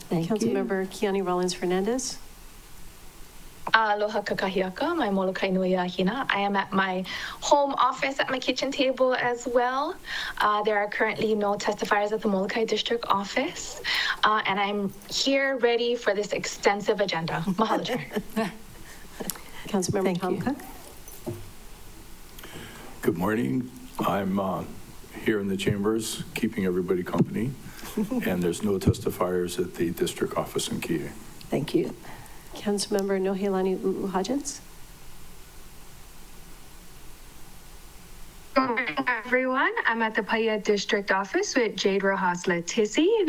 Thank you. Councilmember Kiani Rollins Fernandez. Aloha kakahiaka, my Molokai nui ahina. I am at my home office at my kitchen table as well. There are currently no testifiers at the Molokai District Office, and I'm here ready for this extensive agenda. Mahalo, Chair. Councilmember Tom Cook. Good morning. I'm here in the chambers, keeping everybody company, and there's no testifiers at the district office in Kihei. Thank you. Councilmember Nohelani U'uhajens. Good morning, everyone. I'm at the Paia District Office with Jade Rojas Letizi.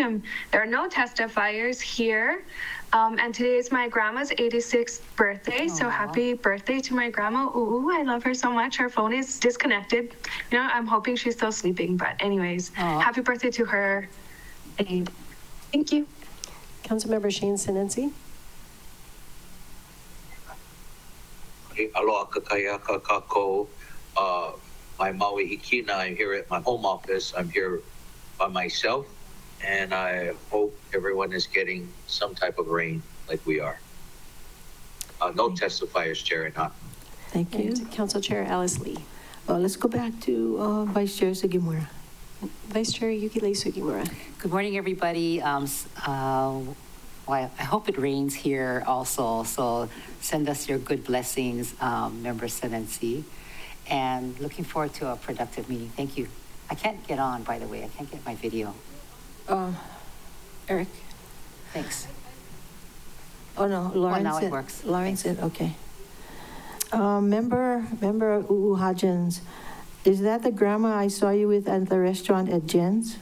There are no testifiers here. And today is my grandma's 86th birthday. So happy birthday to my grandma. Ooh, I love her so much. Her phone is disconnected. You know, I'm hoping she's still sleeping. But anyways, happy birthday to her. And thank you. Councilmember Shane Sinensi. Aloha kakayaka kako. My Maui Ikina, I'm here at my home office. I'm here by myself, and I hope everyone is getting some type of rain like we are. No testifiers, Chair, and Thank you. And Council Chair Alice Lee. Well, let's go back to Vice Chair Sugimura. Vice Chair Yukile Sugimura. Good morning, everybody. Well, I hope it rains here also, so send us your good blessings, Member Senensi, and looking forward to a productive meeting. Thank you. I can't get on, by the way. I can't get my video. Eric? Thanks. Oh, no, Lauren now said. it works. Lauren Thanks. said, okay. Member U'uhajens, is that the grandma I saw you with at the restaurant at Jen's?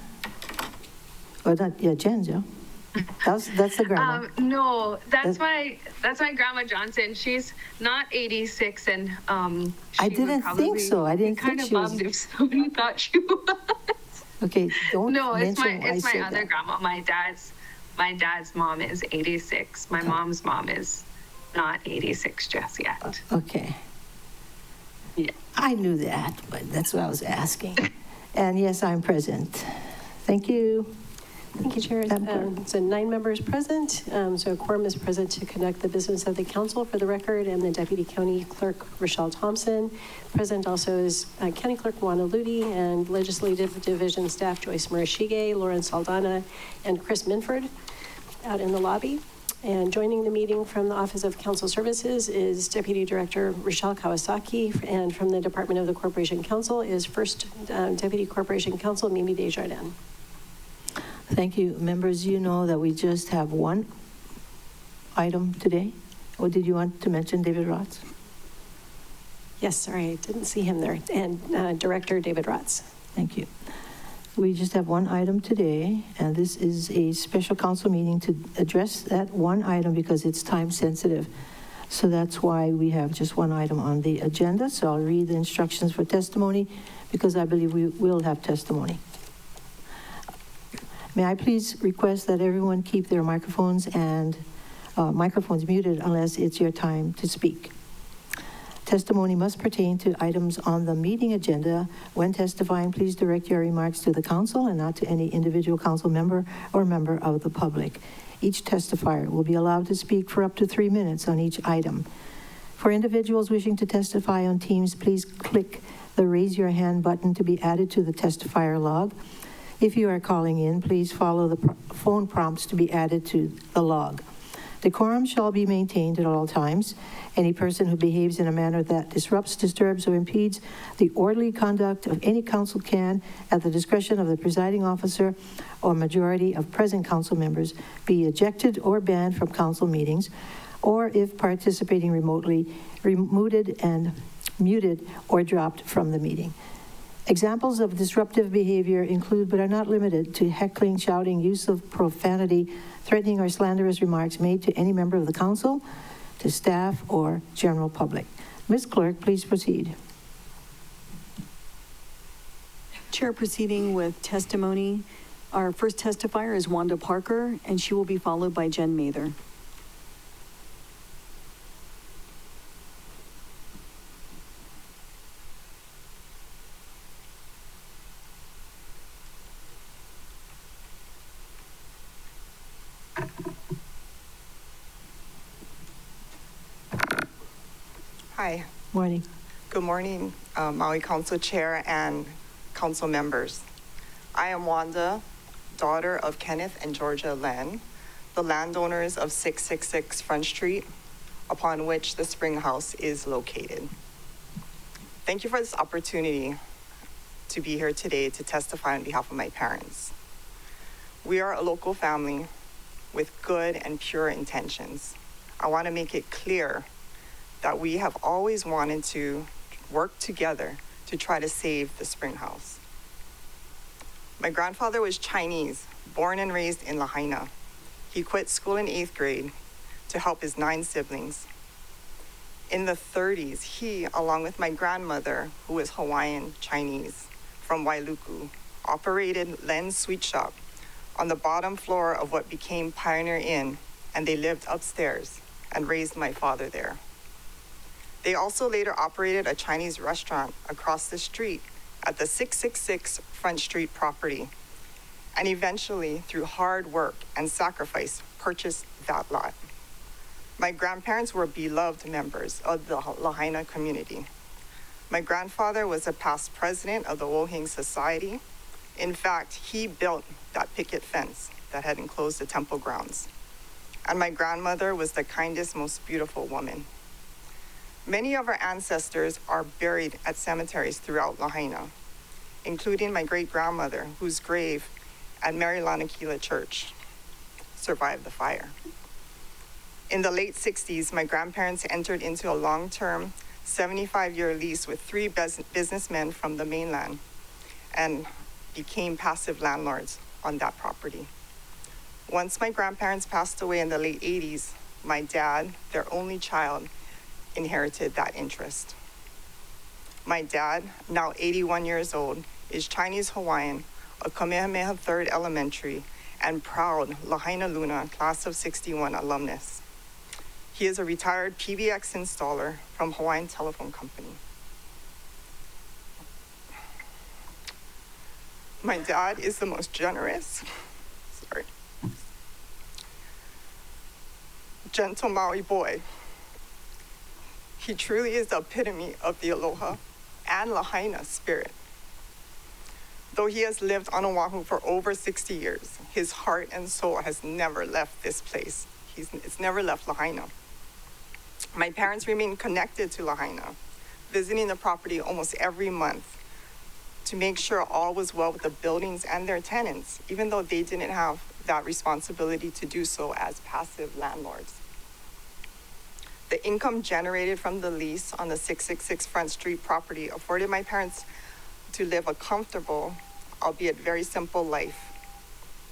Or not, yeah, Jen's, yeah? That's the grandma. No, that's my grandma Johnson. She's not 86, and I didn't think so. I didn't think she was. Kind of bummed if somebody thought she was. Okay, don't No, it's mention I my said other that. grandma. My dad's mom is 86. My mom's mom is not 86 just yet. Okay. Yeah. I knew that, but that's what I was asking. And yes, I'm present. Thank you. Thank you, Chair. Madam Clerk. So 9 members present. So a quorum is present to conduct the business of the council for the record, and the Deputy County Clerk, Rochelle Thompson. Present also is County Clerk Juana Ludi and Legislative Division Staff Joyce Murashige, Lauren Saldana, and Chris Minford out in the lobby. And joining the meeting from the Office of Council Services is Deputy Director Rochelle Kawasaki, and from the Department of the Corporation Council is First Deputy Corporation Counsel Mimi Desjardins. Thank you. Members, you know that we just have one item today. Or did you want to mention David Rotz? Yes, sorry, I didn't see him there. And Director David Rotz. Thank you. We just have one item today, and this is a special council meeting to address that one item because it's time sensitive. So that's why we have just one item on the agenda. So I'll read the instructions for testimony because I believe we will have testimony. May I please request that everyone keep their microphones muted unless it's your time to speak. Testimony must pertain to items on the meeting agenda. When testifying, please direct your remarks to the council and not to any individual council member or member of the public. Each testifier will be allowed to speak for up to 3 minutes on each item. For individuals wishing to testify on Teams, please click the raise your hand button to be added to the testifier log. If you are calling in, please follow the phone prompts to be added to the log. Decorum shall be maintained at all times. Any person who behaves in a manner that disrupts, disturbs, or impedes the orderly conduct of any council can, at the discretion of the presiding officer or majority of present council members, be ejected or banned from council meetings, or if participating remotely, muted or dropped from the meeting. Examples of disruptive behavior include, but are not limited to, heckling, shouting, use of profanity, threatening or slanderous remarks made to any member of the council, to staff, or general public. Ms. Clerk, please proceed. Chair, proceeding with testimony. Our first testifier is Wanda Parker, and she will be followed by Jen Mather. Hi, Morning. good morning, Maui Council Chair and council members. I am Wanda, daughter of Kenneth and Georgia Len, the landowners of 666 Front Street, upon which the Spring House is located. Thank you for this opportunity to be here today to testify on behalf of my parents. We are a local family with good and pure intentions. I want to make it clear that we have always wanted to work together to try to save the Spring House. My grandfather was Chinese, born and raised in Lahaina. He quit school in 8th grade to help his 9 siblings. In the 30s, he, along with my grandmother, who was Hawaiian Chinese from Wailuku, operated Len's Sweet Shop on the bottom floor of what became Pioneer Inn, and they lived upstairs and raised my father there. They also later operated a Chinese restaurant across the street at the 666 Front Street property, and eventually, through hard work and sacrifice, purchased that lot. My grandparents were beloved members of the Lahaina community. My grandfather was a past president of the Woheng Society. In fact, he built that picket fence that had enclosed the temple grounds. And my grandmother was the kindest, most beautiful woman. Many of our ancestors are buried at cemeteries throughout Lahaina, including my great-grandmother, whose grave at Mary Lanakila Church survived the fire. In the late 60s, my grandparents entered into a long-term 75-year lease with 3 businessmen from the mainland and became passive landlords on that property. Once my grandparents passed away in the late 80s, my dad, their only child, inherited that interest. My dad, now 81 years old, is Chinese Hawaiian, a Kamehameha III Elementary, and proud Lahaina Luna Class of 61 alumnus. He is a retired PBX installer from Hawaiian Telephone Company. My dad is the most generous, gentle Maui boy. He truly is the epitome of the aloha and Lahaina spirit. Though he has lived on Oahu for over 60 years, his heart and soul has never left this place. It's never left Lahaina. My parents remain connected to Lahaina, visiting the property almost every month to make sure all was well with the buildings and their tenants, even though they didn't have that responsibility to do so as passive landlords. The income generated from the lease on the 666 Front Street property afforded my parents to live a comfortable, albeit very simple life.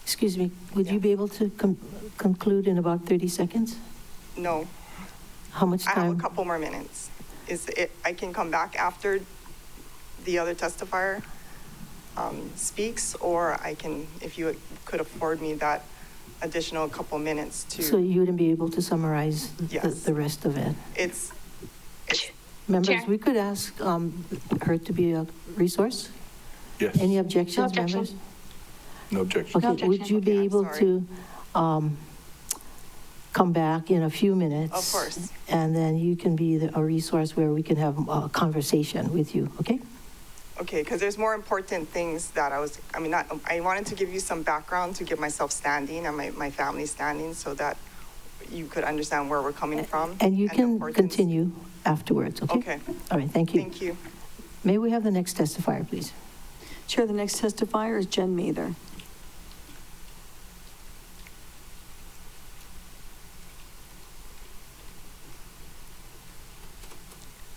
Excuse me, would you be able to conclude in about 30 seconds? No. How much time? I have a couple more minutes. I can come back after the other testifier speaks, or I can, if you could afford me that additional couple minutes to. So you wouldn't be able to summarize Yes. the rest of it? It's Members, Chair. we could ask her to be a resource? Yes. Any objections, No objection. members? No objection. Okay, objection. would you be Okay, I'm able sorry. to come back in a few minutes? Of course. And then you can be a resource where we can have a conversation with you, okay? okay, because there's more important things that I wanted to give you some background to give myself standing and my family standing so that you could understand where we're coming from. And you the can importance. continue afterwards, okay? Okay. All right, thank you. Thank you. May we have the next testifier, please? Chair, the next testifier is Jen Mather.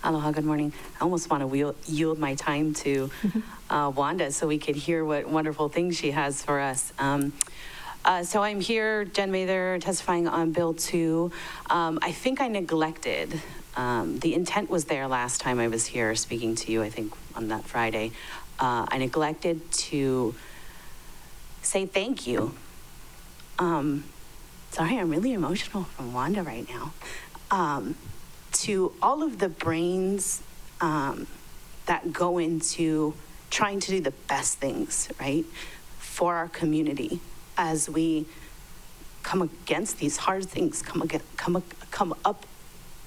Aloha, good morning. I almost want to yield my time to Wanda so we could hear what wonderful things she has for us. So I'm here, Jen Mather, testifying on Bill 2. I think I neglected, the intent was there last time I was here speaking to you, I think on that Friday. I neglected to say thank you. Sorry, I'm really emotional from Wanda right now. To all of the brains that go into trying to do the best things, right, for our community as we come against these hard things, come up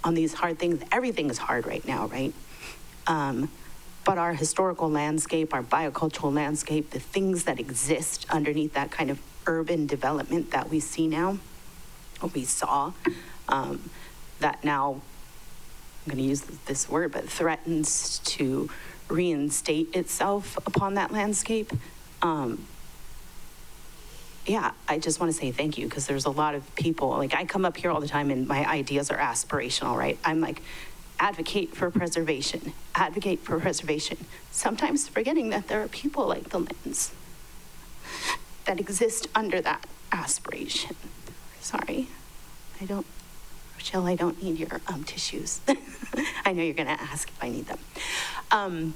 on these hard things. Everything is hard right now, right? But our historical landscape, our biocultural landscape, the things that exist underneath that kind of urban development that we see now, or we saw, that now, I'm going to use this word, but threatens to reinstate itself upon that landscape. Yeah, I just want to say thank you, because there's a lot of people, like I come up here all the time and my ideas are aspirational, right? I'm like, advocate for preservation, sometimes forgetting that there are people like the Lins that exist under that aspiration. Sorry, Rochelle, I don't need your tissues. I know you're going to ask if I need them.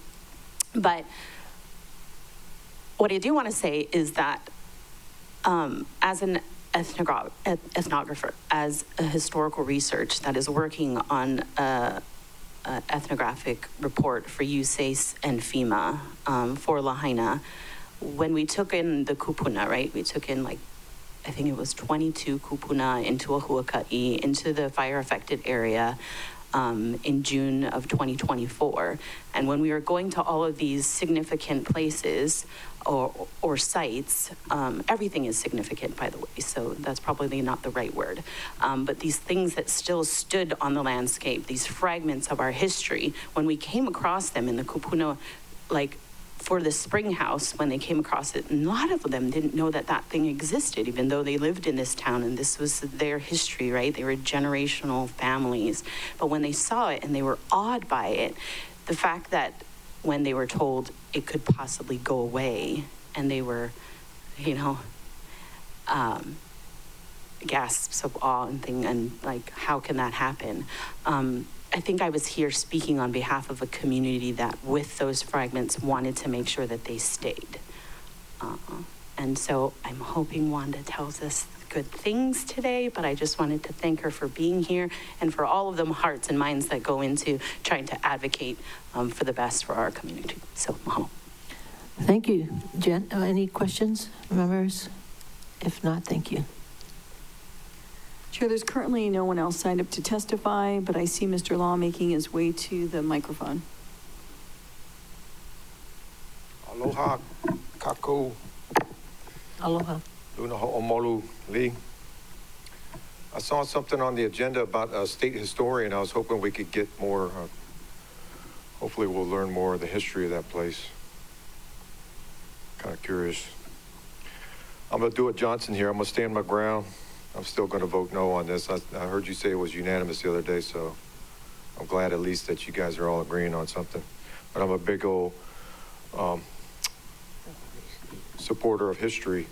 But what I do want to say is that as an ethnographer, as a historical research that is working on an ethnographic report for USACE and FEMA for Lahaina, when we took in the kupuna, right, we took in I think it was 22 kupuna into Ahuakai, into the fire-affected area in June of 2024. And when we were going to all of these significant places or sites, everything is significant, by the way, so that's probably not the right word. But these things that still stood on the landscape, these fragments of our history, when we came across them in the kupuna, for the spring house, when they came across it, a lot of them didn't know that that thing existed, even though they lived in this town and this was their history, right? They were generational families. But when they saw it and they were awed by it, the fact that when they were told it could possibly go away, and they were, gasps of awe and how can that happen? I think I was here speaking on behalf of a community that, with those fragments, wanted to make sure that they stayed. And so I'm hoping Wanda tells us good things today, but I just wanted to thank her for being here and for all of the hearts and minds that go into trying to advocate for the best for our community. So, mahalo. Thank you. Jen, any questions, members? If not, thank you. Chair, there's currently no one else signed up to testify, but I see Mr. Law making his way to the microphone. Aloha, kakou. Aloha. Luna ho'omolu li. I saw something on the agenda about a state historian. I was hoping we could get more, hopefully we'll learn more of the history of that place. Kind of curious. I'm gonna do a Johnson here. I'm gonna stand my ground. I'm still going to vote no on this. I heard you say it was unanimous the other day, so I'm glad at least that you guys are all agreeing on something. But I'm a big old supporter of history,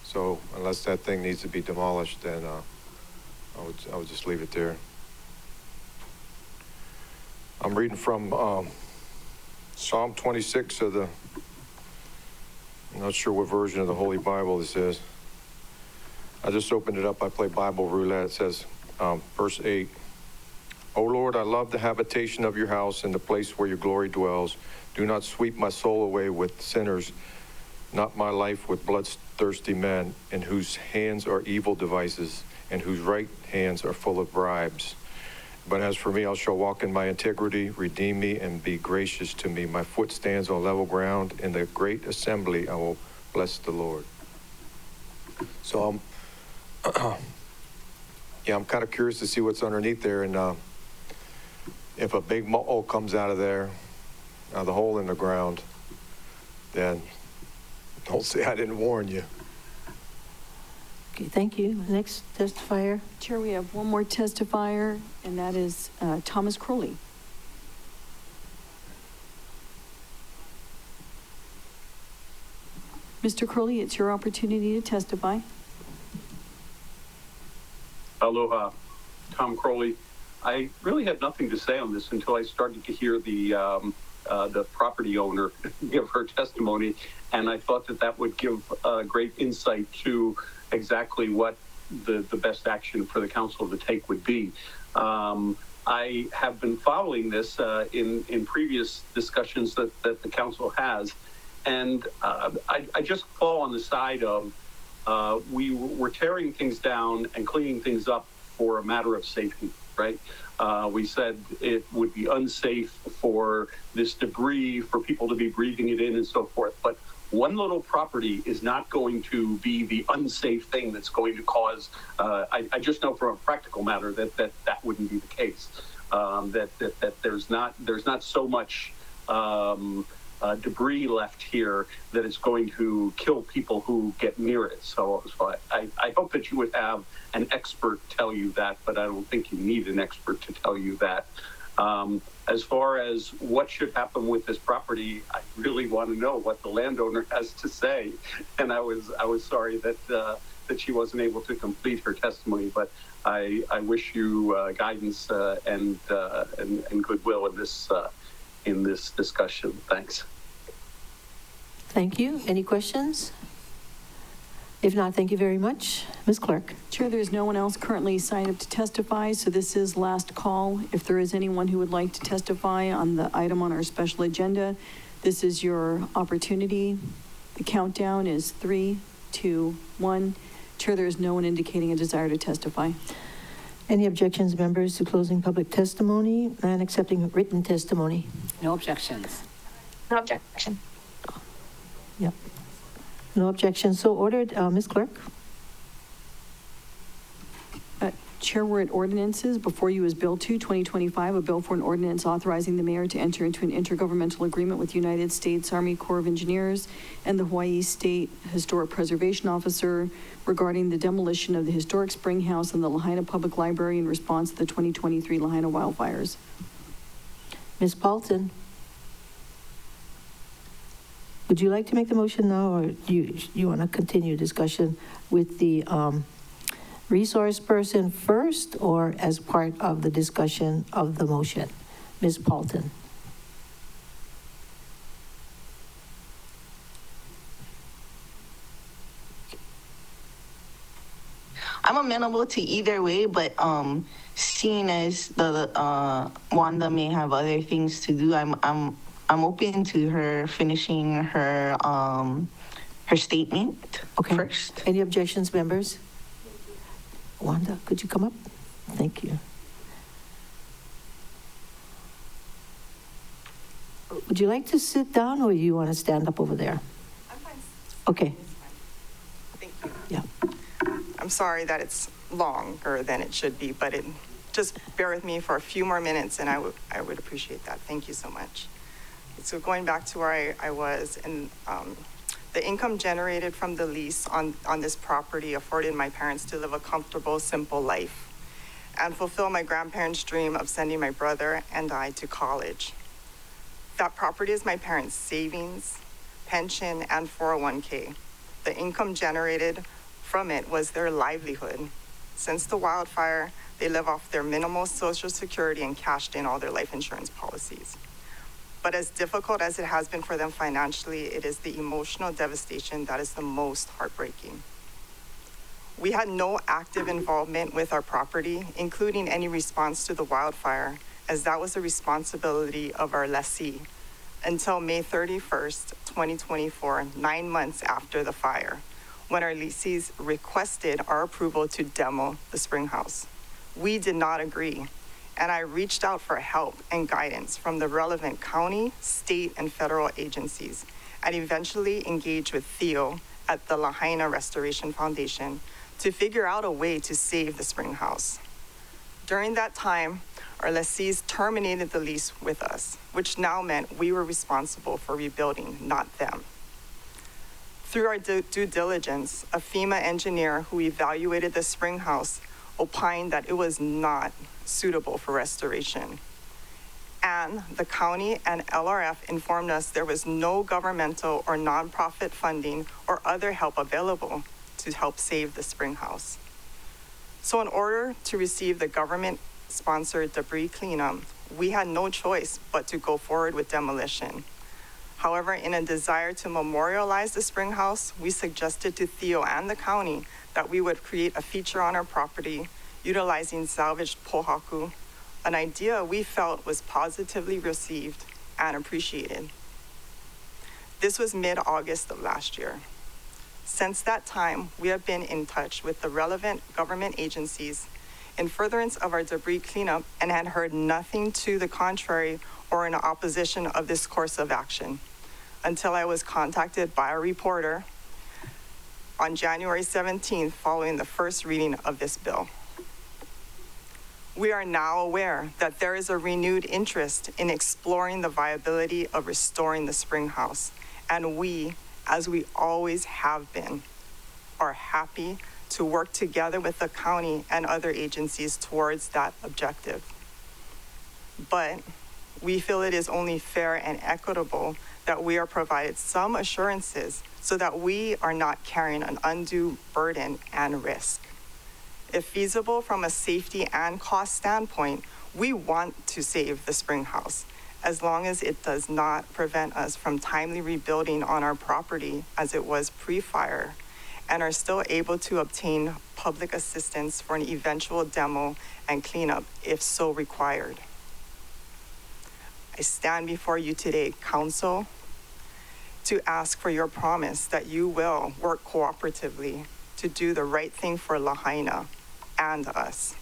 so unless that thing needs to be demolished, then I would just leave it there. I'm reading from Psalm 26 of the, I'm not sure what version of the Holy Bible this is. I just opened it up. I play Bible roulette. It says, verse 8, O Lord, I love the habitation of your house and the place where your glory dwells. Do not sweep my soul away with sinners, not my life with bloodthirsty men, in whose hands are evil devices, and whose right hands are full of bribes. But as for me, I shall walk in my integrity, redeem me, and be gracious to me. My foot stands on level ground. In the great assembly, I will bless the Lord. So yeah, I'm kind of curious to see what's underneath there, and if a big mo'o comes out of there, the hole in the ground, then don't say I didn't warn you. Okay, thank you. Next testifier. Chair, we have one more testifier, and that is Thomas Crowley. Mr. Crowley, it's your opportunity to testify. Aloha, Tom Crowley. I really had nothing to say on this until I started to hear the property owner give her testimony, and I thought that would give great insight to exactly what the best action for the council to take would be. I have been following this in previous discussions that the council has, and I just fall on the side of we're tearing things down and cleaning things up for a matter of safety. right? We said it would be unsafe for this debris, for people to be breathing it in and so forth. But one little property is not going to be the unsafe thing that's going to cause, I just know from a practical matter that wouldn't be the case. That there's not so much debris left here that it's going to kill people who get near it. So I hope that you would have an expert tell you that, but I don't think you need an expert to tell you that. As far as what should happen with this property, I really want to know what the landowner has to say. And I was sorry that she wasn't able to complete her testimony, but I wish you guidance and goodwill in this discussion. Thanks. Thank you. Any questions? If not, thank you very much. Ms. Clerk. Chair, there's no one else currently signed up to testify, so this is last call. If there is anyone who would like to testify on the item on our special agenda, this is your opportunity. The countdown is 3, 2, 1. Chair, there is no one indicating a desire to testify. Any objections, members, to closing public testimony and accepting written testimony? No objections. No objection. Yep. No objections. So ordered. Ms. Clerk. Chair, we're at ordinances. Before you is Bill 2, 2025, a bill for an ordinance authorizing the mayor to enter into an intergovernmental agreement with United States Army Corps of Engineers and the Hawaii State Historic Preservation Officer regarding the demolition of the historic spring house in the Lahaina Public Library in response to the 2023 Lahaina wildfires. Ms. Paulson. Would you like to make the motion now, or do you want to continue discussion with the resource person first, or as part of the discussion of the motion? Ms. Paulson. I'm amenable to either way, but seeing as the Wanda may have other things to do, I'm open to her finishing her her statement first. Any objections, members? Wanda, could you come up? Thank you. Would you like to sit down, or you want to stand up over there? I'm fine. Okay. Thank you. Yeah. I'm sorry that it's longer than it should be, but just bear with me for a few more minutes, and I would appreciate that. Thank you so much. So going back to where I was, and the income generated from the lease on this property afforded my parents to live a comfortable, simple life and fulfill my grandparents' dream of sending my brother and I to college. That property is my parents' savings, pension, and 401k. The income generated from it was their livelihood. Since the wildfire, they live off their minimal Social Security and cashed in all their life insurance policies. But as difficult as it has been for them financially, it is the emotional devastation that is the most heartbreaking. We had no active involvement with our property, including any response to the wildfire, as that was the responsibility of our lessee, until May 31st, 2024, 9 months after the fire, when our lessees requested our approval to demo the spring house. We did not agree, and I reached out for help and guidance from the relevant county, state, and federal agencies, and eventually engaged with Theo at the Lahaina Restoration Foundation to figure out a way to save the spring house. During that time, our lessees terminated the lease with us, which now meant we were responsible for rebuilding, not them. Through our due diligence, a FEMA engineer who evaluated the spring house opined that it was not suitable for restoration. And the county and LRF informed us there was no governmental or nonprofit funding or other help available to help save the spring house. So in order to receive the government-sponsored debris cleanup, we had no choice but to go forward with demolition. However, in a desire to memorialize the spring house, we suggested to Theo and the county that we would create a feature on our property utilizing salvaged pohaku, an idea we felt was positively received and appreciated. This was mid-August of last year. Since that time, we have been in touch with the relevant government agencies, in furtherance of our debris cleanup and had heard nothing to the contrary or in opposition of this course of action until I was contacted by a reporter on January 17th following the first reading of this bill. We are now aware that there is a renewed interest in exploring the viability of restoring the spring house, and we, as we always have been, are happy to work together with the county and other agencies towards that objective. But we feel it is only fair and equitable that we are provided some assurances so that we are not carrying an undue burden and risk. If feasible from a safety and cost standpoint, we want to save the spring house, as long as it does not prevent us from timely rebuilding on our property as it was pre-fire, and are still able to obtain public assistance for an eventual demo and cleanup if so required. I stand before you today, Council, to ask for your promise that you will work cooperatively to do the right thing for Lahaina and us.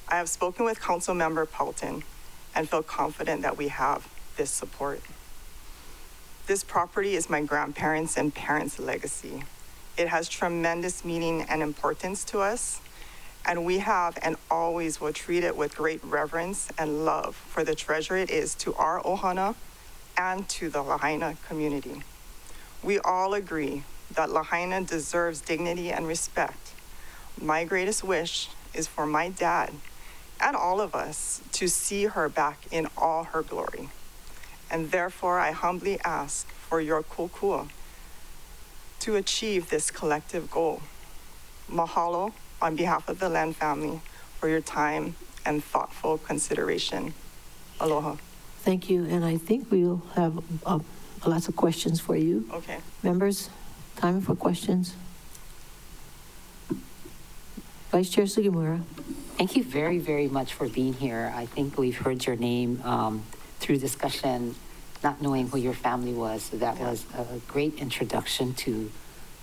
I have spoken with Councilmember Pelton and feel confident that we have this support. This property is my grandparents' and parents' legacy. It has tremendous meaning and importance to us, and we have and always will treat it with great reverence and love for the treasure it is to our ohana and to the Lahaina community. We all agree that Lahaina deserves dignity and respect. My greatest wish is for my dad and all of us to see her back in all her glory. And therefore, I humbly ask for your kukua to achieve this collective goal. Mahalo on behalf of the Land family for your time and thoughtful consideration. Aloha. Thank you, and I think we'll have lots of questions for you. Okay. Members, time for questions. Vice Chair Sugimura. Thank you very, very much for being here. I think we've heard your name through discussion, not knowing who your family was. So that was a great introduction to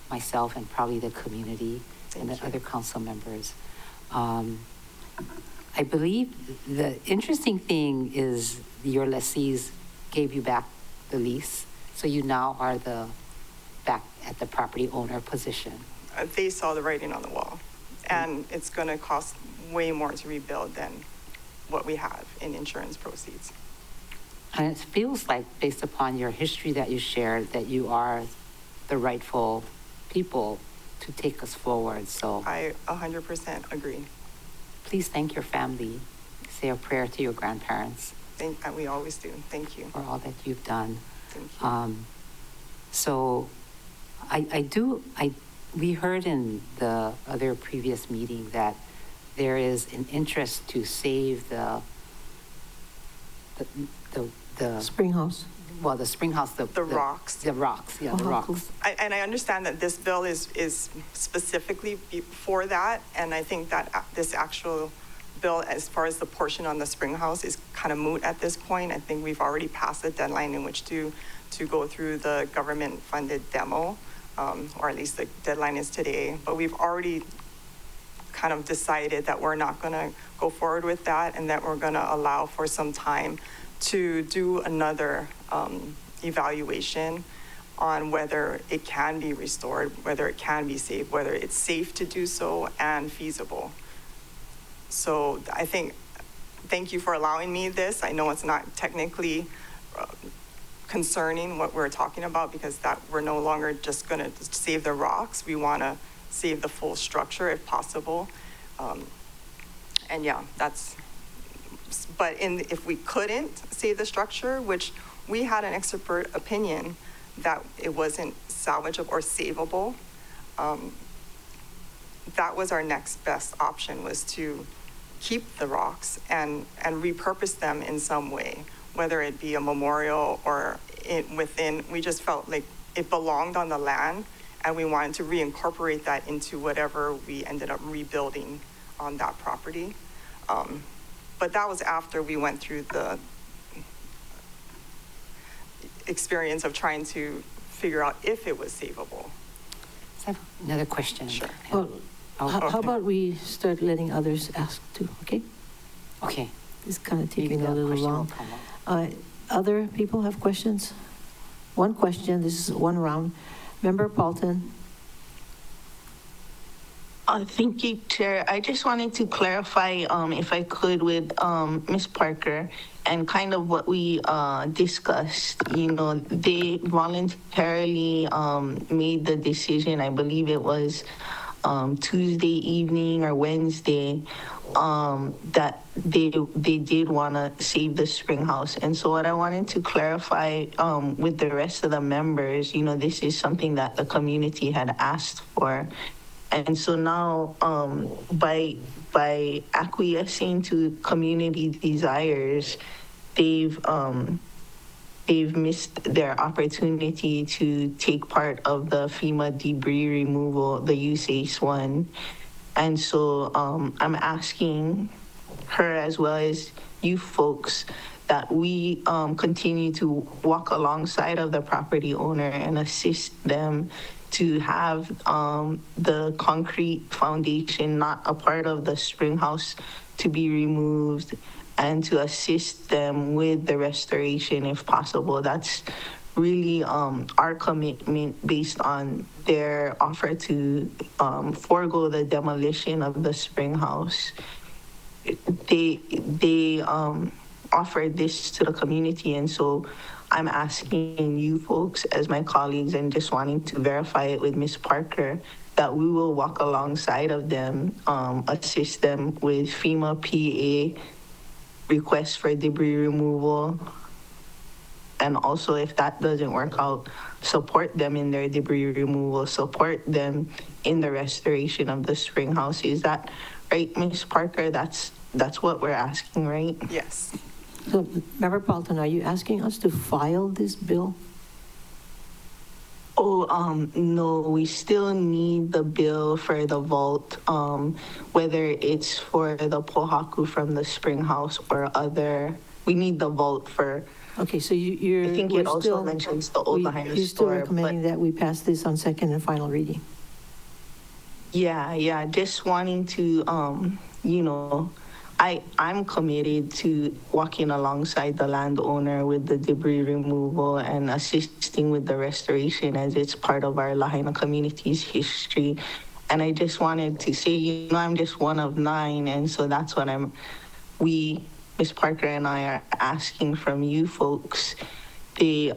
myself and probably the community and the other council members. I believe the interesting thing is your lessees gave you back the lease, so you now are back at the property owner position. They saw the writing on the wall, and it's going to cost way more to rebuild than what we have in insurance proceeds. And it feels like, based upon your history that you shared, that you are the rightful people to take us forward. So I 100% agree. Please thank your family. Say a prayer to your grandparents. We always do. Thank you. For all that you've done. Thank you. So we heard in the other previous meeting that there is an interest to save the spring house. Well, the spring house, the rocks. The rocks, yeah, the rocks. And I understand that this bill is specifically for that, and I think that this actual bill, as far as the portion on the spring house, is kind of moot at this point. I think we've already passed the deadline in which to go through the government-funded demo, or at least the deadline is today. But we've already kind of decided that we're not going to go forward with that, and that we're going to allow for some time to do another evaluation on whether it can be restored, whether it can be saved, whether it's safe to do so and feasible. So I think, thank you for allowing me this. I know it's not technically concerning what we're talking about, because that we're no longer just going to save the rocks. We want to save the full structure if possible. And yeah, but if we couldn't save the structure, which we had an expert opinion that it wasn't salvageable or savable, that was our next best option, was to keep the rocks and repurpose them in some way, whether it be a memorial or we just felt like it belonged on the land, and we wanted to reincorporate that into whatever we ended up rebuilding on that property. But that was after we went through the experience of trying to figure out if it was savable. Another question. Sure. Well, Oh, How about we start letting others ask too, okay? Okay. It's kind of Maybe taking a the little question will long. come up. Other people have questions? One question, this is one round. Member Paulton? Thank you, Chair. I just wanted to clarify, if I could, with Ms. Parker and kind of what we discussed. You know, they voluntarily made the decision, I believe it was Tuesday evening or Wednesday, that they did want to save the spring house. And so what I wanted to clarify with the rest of the members, you know, this is something that the community had asked for. And so now, by acquiescing to community desires, they've missed their opportunity to take part of the FEMA debris removal, the USACE one. And so I'm asking her as well as you folks that we continue to walk alongside of the property owner and assist them to have the concrete foundation not a part of the spring house to be removed, and to assist them with the restoration if possible. That's really our commitment based on their offer to forego the demolition of the spring house. They offered this to the community, and so I'm asking you folks as my colleagues and just wanting to verify it with Ms. Parker that we will walk alongside of them, assist them with FEMA PA requests for debris removal, and also if that doesn't work out, support them in their debris removal, support them in the restoration of the spring house. Is that right, Ms. Parker? That's what we're asking, right? Yes. So, Member Paulton, are you asking us to file this bill? Oh, no, we still need the bill for the vault, whether it's for the pohaku from the spring house or other. We need the vault for. Okay, so you're. I think it also mentions the old Lahaina store. You're still recommending that we pass this on second and final reading? Yeah, just wanting to, you know, I'm committed to walking alongside the landowner with the debris removal and assisting with the restoration as it's part of our Lahaina community's history. And I just wanted to say, you know, I'm just one of 9, and so that's what Ms. Parker and I are asking from you folks. They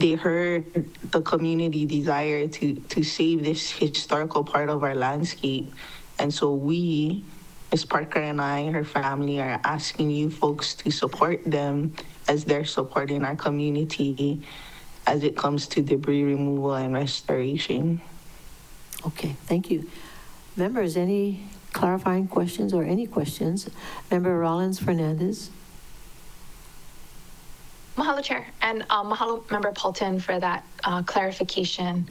heard the community desire to save this historical part of our landscape. And so we, Ms. Parker and I, her family, are asking you folks to support them as they're supporting our community as it comes to debris removal and restoration. Okay, thank you. Members, any clarifying questions or any questions? Member Rollins Fernandez. Mahalo, Chair, and mahalo, Member Paulton, for that clarification.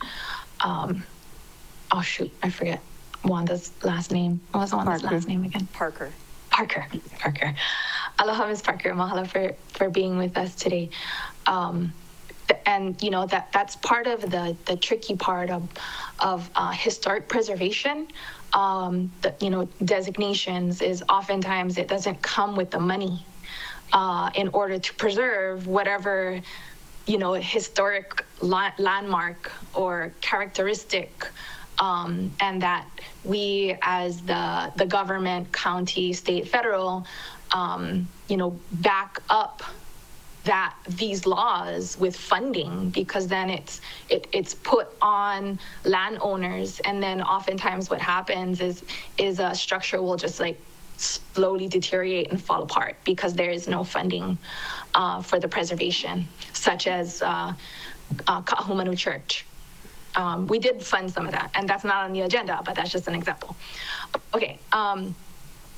Oh, shoot, I forget Wanda's last name. What was Wanda's last name again? Parker. Parker. Aloha, Ms. Parker. Mahalo for being with us today. And, you know, that's part of the tricky part of historic preservation. You know, designations is oftentimes it doesn't come with the money in order to preserve whatever, you know, historic landmark or characteristic, and that we as the government, county, state, federal, you know, back up these laws with funding, because then it's put on landowners, and then oftentimes what happens is a structure will just like slowly deteriorate and fall apart because there is no funding for the preservation, such as Ka'ahumanu Church. We did fund some of that, and that's not on the agenda, but that's just an example. Okay.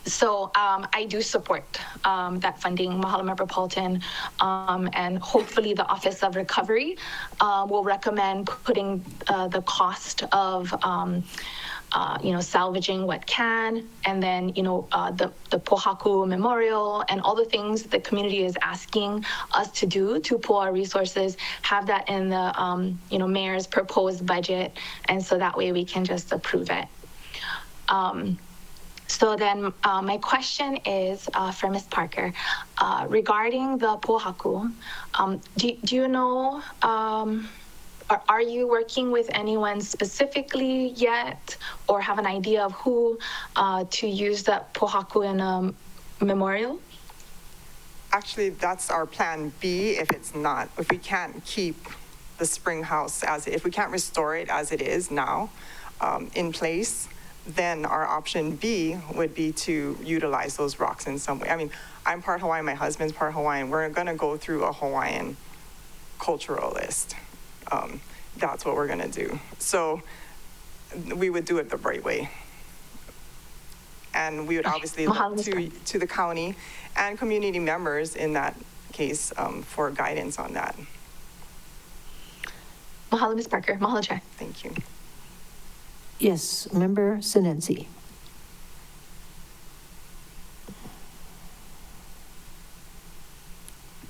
So I do support that funding, Mahalo, Member Paulton, and hopefully the Office of Recovery will recommend putting the cost of you know, salvaging what can, and then, you know, the Pohaku Memorial and all the things the community is asking us to do to pool our resources, have that in the, you know, mayor's proposed budget, and so that way we can just approve it. So then my question is for Ms. Parker regarding the pohaku. Do you know, are you working with anyone specifically yet or have an idea of who to use that pohaku in a memorial? Actually, that's our plan B if it's not, if we can't keep the spring house if we can't restore it as it is now in place, then our option B would be to utilize those rocks in some way. I mean, I'm part Hawaiian, my husband's part Hawaiian. We're gonna go through a Hawaiian culturalist. That's what we're gonna do. So we would do it the right way. And we would obviously look to the county and community members in that case for guidance on that. Mahalo, Ms. Parker. Mahalo, Chair. Thank you. Yes, Member Sinensi.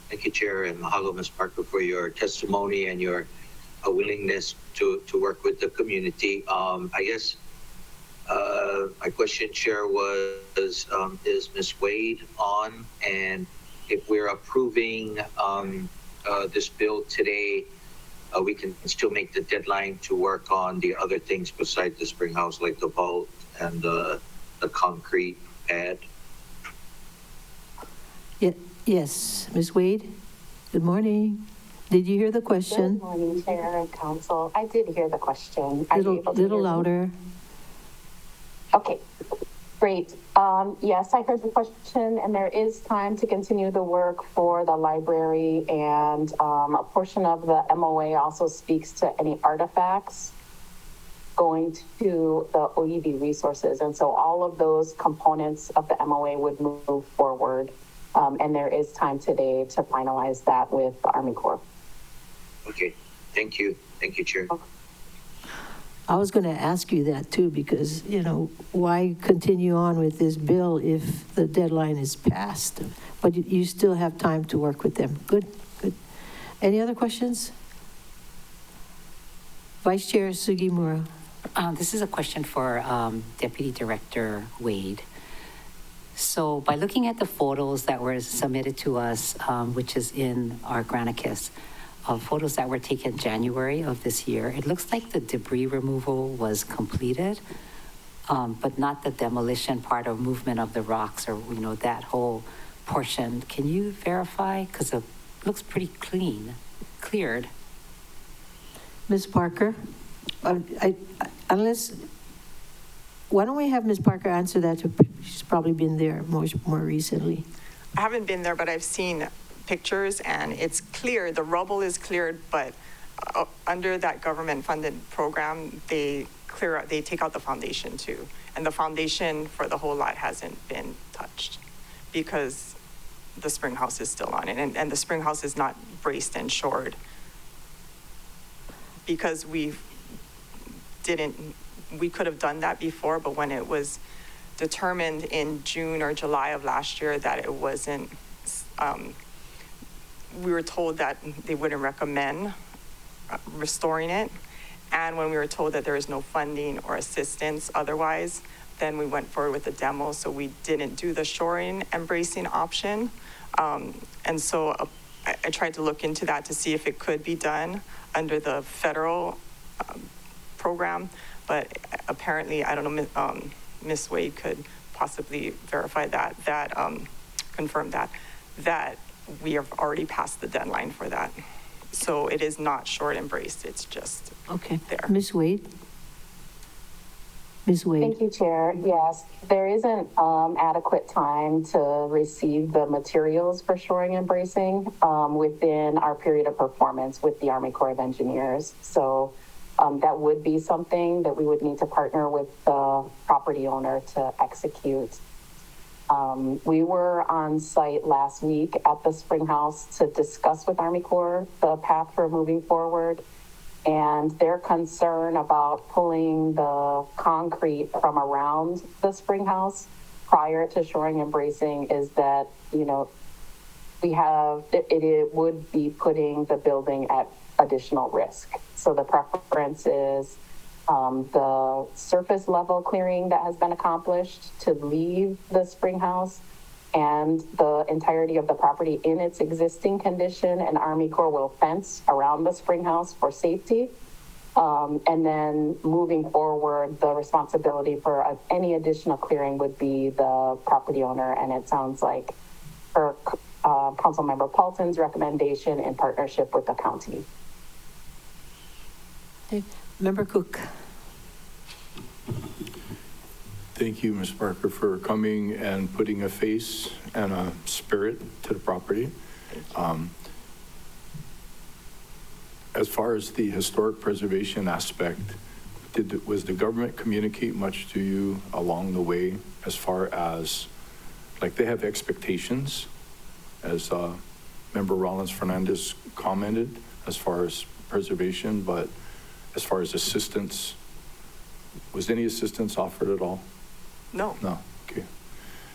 Thank you, Chair, and mahalo, Ms. Parker, for your testimony and your willingness to work with the community. I guess my question, Chair, was is Ms. Wade on? And if we're approving this bill today, we can still make the deadline to work on the other things besides the spring house, like the vault and the concrete pad. Yes, Ms. Wade, good morning. Did you hear the question? Good morning, Chair and Council. I did hear the question. Little louder. Okay, great. Yes, I heard the question, and there is time to continue the work for the library, and a portion of the MOA also speaks to any artifacts going to the OEB resources. And so all of those components of the MOA would move forward. And there is time today to finalize that with the Army Corps. Okay, thank you. Thank you, Chair. I was going to ask you that too, because, why continue on with this bill if the deadline is passed? But you still have time to work with them. Good, good. Any other questions? Vice Chair Sugimura. This is a question for Deputy Director Wade. So by looking at the photos that were submitted to us, which is in our Granicus, photos that were taken January of this year, it looks like the debris removal was completed, but not the demolition part or movement of the rocks or, that whole portion. Can you verify? Because it looks pretty cleared. Ms. Parker, why don't we have Ms. Parker answer that? She's probably been there more recently. I haven't been there, but I've seen pictures, and it's clear. The rubble is cleared, but under that government-funded program, they take out the foundation too, and the foundation for the whole lot hasn't been touched because the spring house is still on it, and the spring house is not braced and shored because we could have done that before, but when it was determined in June or July of last year that it wasn't, we were told that they wouldn't recommend restoring it. And when we were told that there is no funding or assistance otherwise, then we went forward with the demo. So we didn't do the shoring and bracing option. And so I tried to look into that to see if it could be done under the federal program, but apparently, I don't know, Ms. Wade could possibly verify that, confirm that we have already passed the deadline for that. So it is not short and braced, it's just there. Ms. Wade? Ms. Wade? Thank you, Chair. Yes, there isn't adequate time to receive the materials for shoring and bracing within our period of performance with the Army Corps of Engineers. So that would be something that we would need to partner with the property owner to execute. We were on site last week at the spring house to discuss with Army Corps the path for moving forward, and their concern about pulling the concrete from around the spring house prior to shoring and bracing is that, it would be putting the building at additional risk. So the preference is The surface level clearing that has been accomplished to leave the spring house and the entirety of the property in its existing condition, and Army Corps will fence around the spring house for safety. And then moving forward, the responsibility for any additional clearing would be the property owner. And it sounds like per Councilmember Paulton's recommendation in partnership with the county. Okay. Member Cook. Thank you, Ms. Parker, for coming and putting a face and a spirit to the property. As far as the historic preservation aspect, was the government communicate much to you along the way as far as, like, they have expectations, as Member Rollins Fernandez commented, as far as preservation, but as far as assistance, was any assistance offered at all? No. No, okay.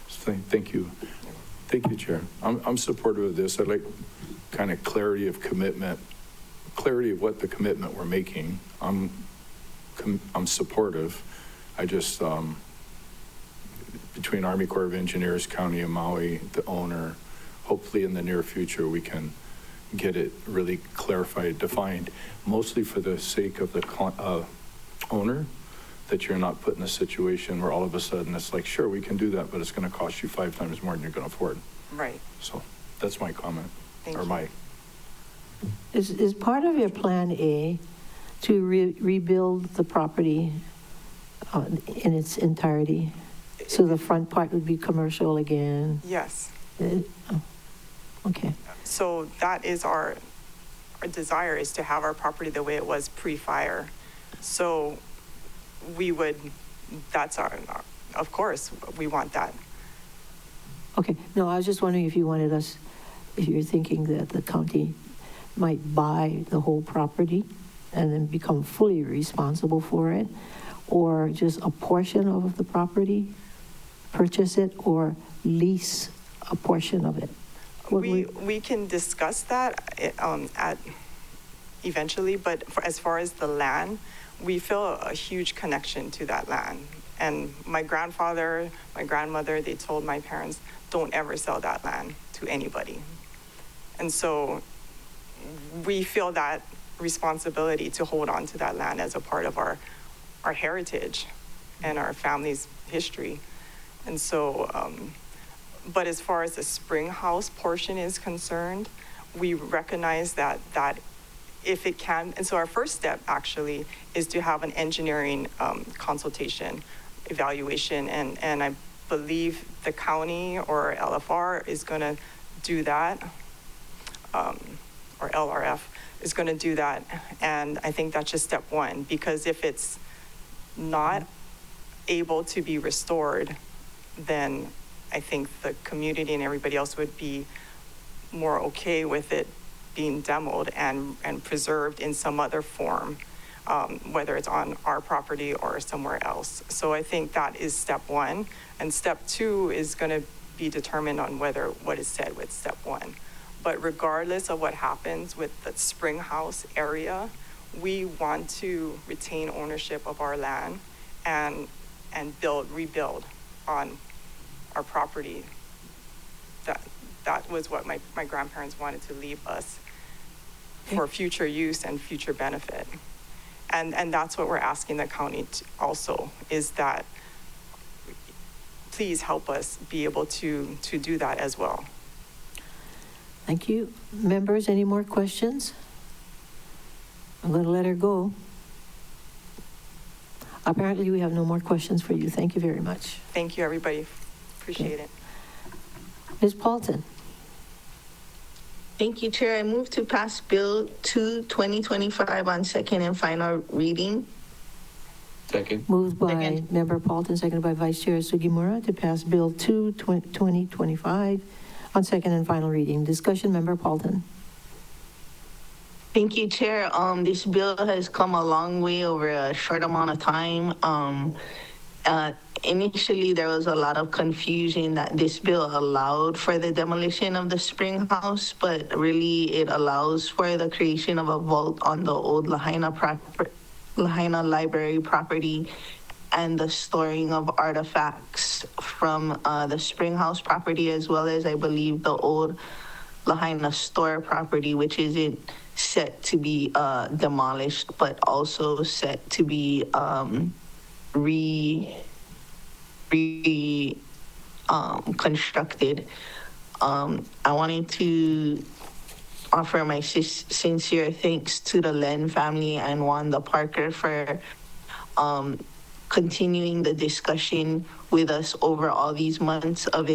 So thank you. Thank you, Chair. I'm supportive of this. I like kind of clarity of commitment, clarity of what the commitment we're making. I'm supportive. I just, between Army Corps of Engineers, County of Maui, the owner, hopefully in the near future, we can get it really clarified, defined, mostly for the sake of the owner, that you're not put in a situation where all of a sudden it's like, sure, we can do that, but it's going to cost you 5 times more than you're going to afford. Right. So that's my comment. Thank or you. my. Is part of your plan A to rebuild the property in its entirety? So the front part would be commercial again? Yes. Okay. So that is our desire, is to have our property the way it was pre-fire. So we would, that's our, of course, we want that. Okay. No, I was just wondering if you wanted us, if you're thinking that the county might buy the whole property and then become fully responsible for it, or just a portion of the property, purchase it, or lease a portion of it. We can discuss that at eventually, but as far as the land, we feel a huge connection to that land. And my grandfather, my grandmother, they told my parents, don't ever sell that land to anybody. And so we feel that responsibility to hold on to that land as a part of our heritage and our family's history. And so, but as far as the spring house portion is concerned, we recognize that if it can, and so our first step actually is to have an engineering consultation, evaluation, and I believe the county or LFR is going to do that, or LRF is going to do that, and I think that's just step one, because if it's not able to be restored, then I think the community and everybody else would be more okay with it being demoed and preserved in some other form, whether it's on our property or somewhere else. So I think that is step one. And step two is going to be determined on what is said with step one. But regardless of what happens with the spring house area, we want to retain ownership of our land and rebuild on our property. That was what my grandparents wanted to leave us for future use and future benefit. And that's what we're asking the county to also, is that please help us be able to do that as well. Thank you. Members, any more questions? I'm going to let her go. Apparently, we have no more questions for you. Thank you very much. Thank you, everybody. Appreciate it. Ms. Paulton. Thank you, Chair. I move to pass Bill 2, 2025 on second and final reading. Second. Moved by Second. Member Paulton, seconded by Vice Chair Sugimura to pass Bill 2, 2025 on second and final reading. Discussion, Member Paulton. Thank you, Chair. This bill has come a long way over a short amount of time. Initially, there was a lot of confusion that this bill allowed for the demolition of the spring house, but really it allows for the creation of a vault on the old Lahaina Lahaina Library property and the storing of artifacts from the Spring House property, as well as, I believe, the old Lahaina store property, which isn't set to be demolished, but also set to be constructed. I wanted to offer my sincere thanks to the Len family and Wanda Parker for continuing the discussion with us over all these months of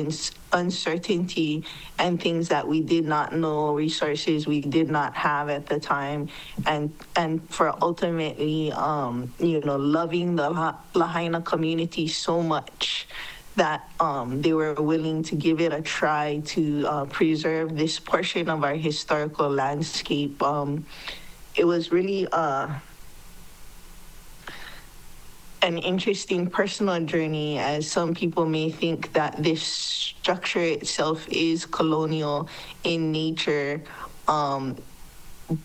uncertainty and things that we did not know, resources we did not have at the time, and for ultimately, loving the Lahaina community so much that they were willing to give it a try to preserve this portion of our historical landscape. It was really an interesting personal journey, as some people may think that this structure itself is colonial in nature,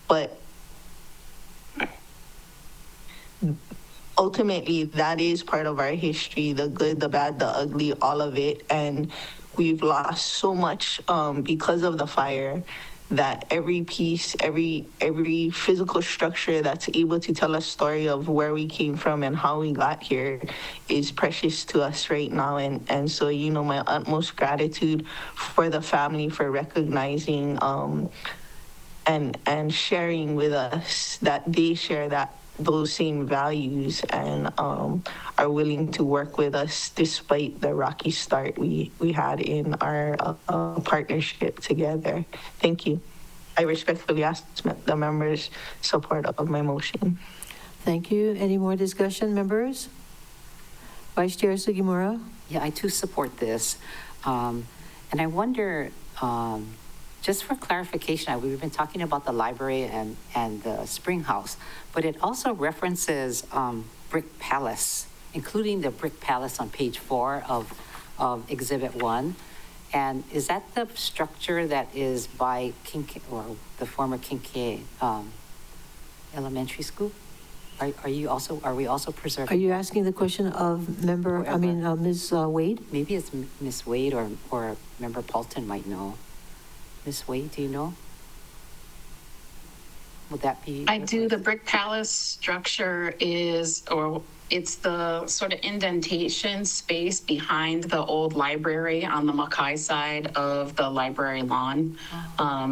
but ultimately that is part of our history, the good, the bad, the ugly, all of it. And we've lost so much because of the fire, that every piece, every physical structure that's able to tell a story of where we came from and how we got here is precious to us right now. And so, my utmost gratitude for the family for recognizing and sharing with us that they share those same values and are willing to work with us despite the rocky start we had in our partnership together. Thank you. I respectfully ask the members' support of my motion. Thank you. Any more discussion, members? Vice Chair Sugimura? Yeah, I too support this. And I wonder, just for clarification, we've been talking about the library and the Spring House, but it also references Brick Palace, including the Brick Palace on page 4 of Exhibit 1. And is that the structure that is by or the former Kincaid Elementary School? Are we also preserving? Are you asking the question of Ms. Wade? Maybe it's Ms. Wade or Member Paulton might know. Ms. Wade, do you know? Would that be? I do. The Brick Palace structure it's the sort of indentation space behind the old library on the Makai side of the library lawn.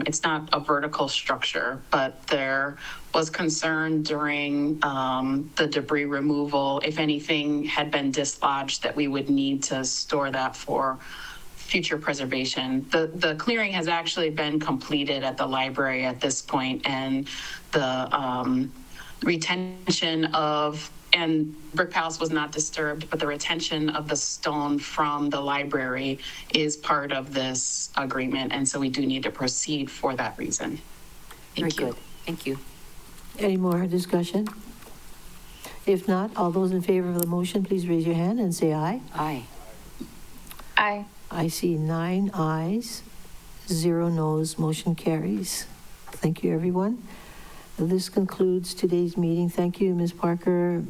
It's not a vertical structure, but there was concern during the debris removal, if anything had been dislodged, that we would need to store that for future preservation. The clearing has actually been completed at the library at this point, and the retention and Brick Palace was not disturbed, but the retention of the stone from the library is part of this agreement, and so we do need to proceed for that reason. Very good. Thank you. Any more discussion? If not, all those in favor of the motion, please raise your hand and say aye. Aye. Aye. I see 9 ayes, 0 noes, motion carries. Thank you, everyone. This concludes today's meeting. Thank you, Ms. Parker,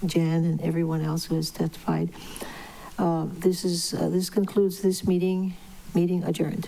Jan, and everyone else who has testified. This concludes this meeting. Meeting adjourned.